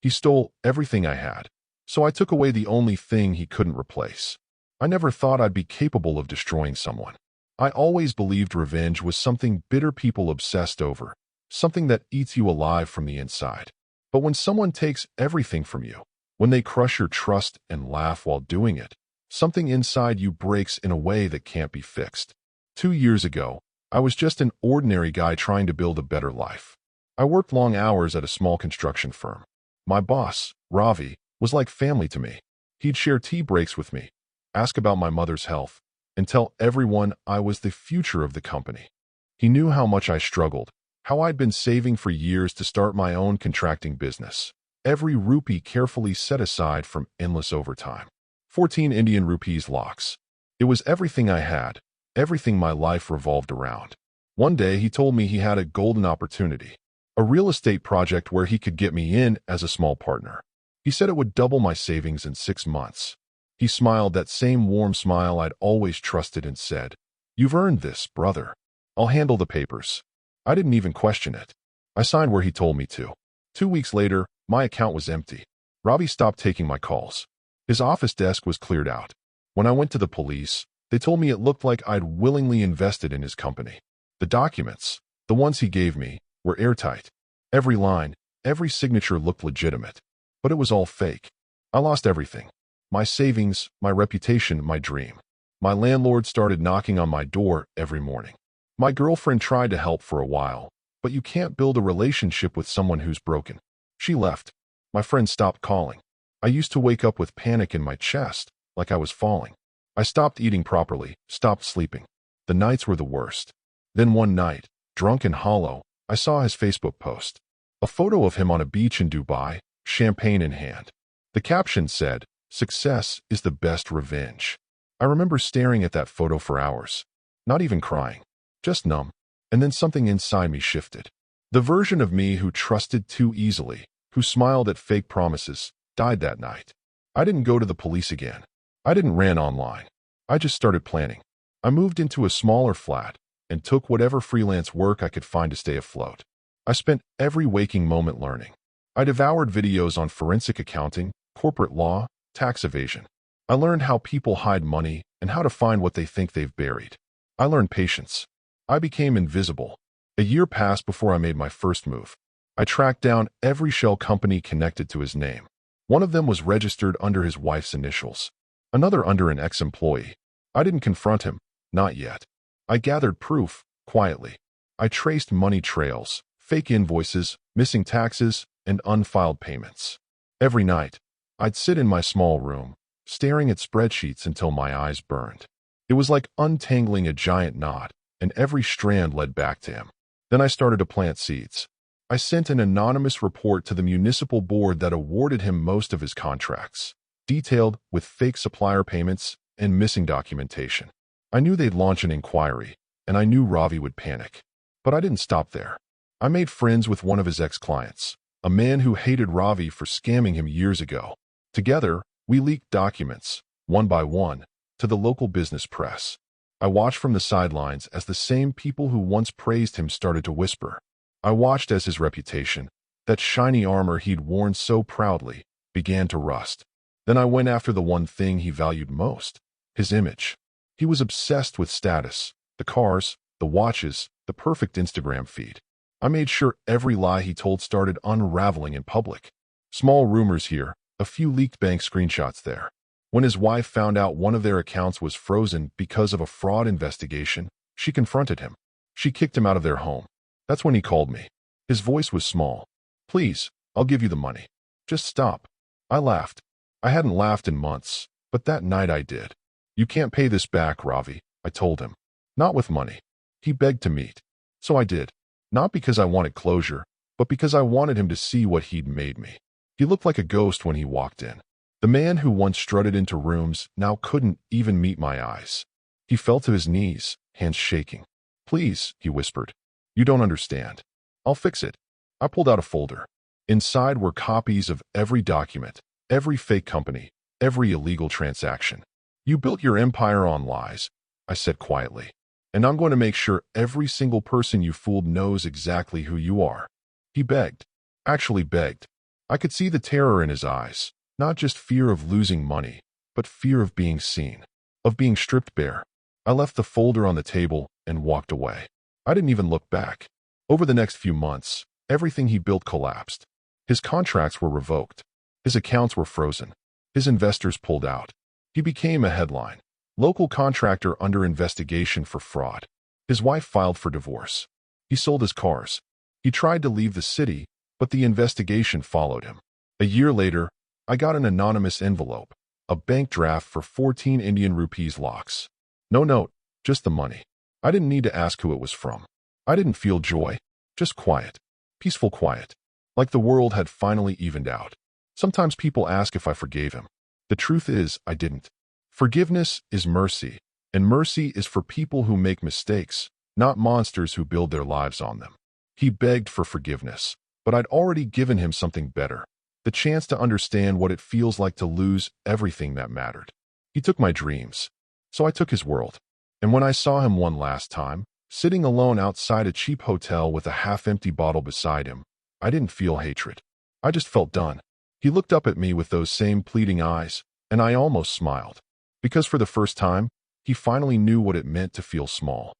He stole everything I had, so I took away the only thing he couldn't replace. I never thought I'd be capable of destroying someone. I always believed revenge was something bitter people obsessed over, something that eats you alive from the inside. But when someone takes everything from you, when they crush your trust and laugh while doing it, something inside you breaks in a way that can't be fixed. 2 years ago, I was just an ordinary guy trying to build a better life. I worked long hours at a small construction firm. My boss, Ravi, was like family to me. He'd share tea breaks with me, ask about my mother's health, and tell everyone I was the future of the company. He knew how much I struggled, how I'd been saving for years to start my own contracting business. Every rupee carefully set aside from endless overtime. 14 Indian rupees lakhs. It was everything I had, everything my life revolved around. One day he told me he had a golden opportunity, a real estate project where he could get me in as a small partner. He said it would double my savings in 6 months. He smiled that same warm smile I'd always trusted and said, "You've earned this, brother. I'll handle the papers." I didn't even question it. I signed where he told me to. 2 weeks later, my account was empty. Ravi stopped taking my calls. His office desk was cleared out. When I went to the police, they told me it looked like I'd willingly invested in his company. The documents, the ones he gave me, were airtight. Every line, every signature looked legitimate. But it was all fake. I lost everything. My savings, my reputation, my dream. My landlord started knocking on my door every morning. My girlfriend tried to help for a while, but you can't build a relationship with someone who's broken. She left. My friend stopped calling. I used to wake up with panic in my chest, like I was falling. I stopped eating properly, stopped sleeping. The nights were the worst. Then one night, drunk and hollow, I saw his Facebook post. A photo of him on a beach in Dubai, champagne in hand. The caption said, "Success is the best revenge." I remember staring at that photo for hours, not even crying, just numb. And then something inside me shifted. The version of me who trusted too easily, who smiled at fake promises, died that night. I didn't go to the police again. I didn't rant online. I just started planning. I moved into a smaller flat and took whatever freelance work I could find to stay afloat. I spent every waking moment learning. I devoured videos on forensic accounting, corporate law, tax evasion. I learned how people hide money and how to find what they think they've buried. I learned patience. I became invisible. A year passed before I made my first move. I tracked down every shell company connected to his name. One of them was registered under his wife's initials, another under an ex-employee. I didn't confront him, not yet. I gathered proof, quietly. I traced money trails, fake invoices, missing taxes, and unfiled payments. Every night, I'd sit in my small room, staring at spreadsheets until my eyes burned. It was like untangling a giant knot, and every strand led back to him. Then I started to plant seeds. I sent an anonymous report to the municipal board that awarded him most of his contracts, detailed with fake supplier payments and missing documentation. I knew they'd launch an inquiry, and I knew Ravi would panic. But I didn't stop there. I made friends with one of his ex-clients, a man who hated Ravi for scamming him years ago. Together, we leaked documents, one by one, to the local business press. I watched from the sidelines as the same people who once praised him started to whisper. I watched as his reputation, that shiny armor he'd worn so proudly, began to rust. Then I went after the one thing he valued most, his image. He was obsessed with status, the cars, the watches, the perfect Instagram feed. I made sure every lie he told started unraveling in public. Small rumors here, a few leaked bank screenshots there. When his wife found out one of their accounts was frozen because of a fraud investigation, she confronted him. She kicked him out of their home. That's when he called me. His voice was small. "Please, I'll give you the money. Just stop." I laughed. I hadn't laughed in months, but that night I did. "You can't pay this back, Ravi," I told him. "Not with money." He begged to meet. So I did. Not because I wanted closure, but because I wanted him to see what he'd made me. He looked like a ghost when he walked in. The man who once strutted into rooms now couldn't even meet my eyes. He fell to his knees, hands shaking. "Please," he whispered. "You don't understand. I'll fix it." I pulled out a folder. Inside were copies of every document, every fake company, every illegal transaction. "You built your empire on lies," I said quietly. "And I'm going to make sure every single person you fooled knows exactly who you are." He begged. Actually begged. I could see the terror in his eyes, not just fear of losing money, but fear of being seen, of being stripped bare. I left the folder on the table and walked away. I didn't even look back. Over the next few months, everything he built collapsed. His contracts were revoked. His accounts were frozen. His investors pulled out. He became a headline. Local contractor under investigation for fraud. His wife filed for divorce. He sold his cars. He tried to leave the city, but the investigation followed him. A year later, I got an anonymous envelope, a bank draft for 14 Indian rupees lakhs. No note, just the money. I didn't need to ask who it was from. I didn't feel joy, just quiet, peaceful quiet, like the world had finally evened out. Sometimes people ask if I forgave him. The truth is, I didn't. Forgiveness is mercy, and mercy is for people who make mistakes, not monsters who build their lives on them. He begged for forgiveness, but I'd already given him something better, the chance to understand what it feels like to lose everything that mattered. He took my dreams, so I took his world. And when I saw him one last time, sitting alone outside a cheap hotel with a half-empty bottle beside him, I didn't feel hatred. I just felt done. He looked up at me with those same pleading eyes, and I almost smiled. Because for the first time, he finally knew what it meant to feel small.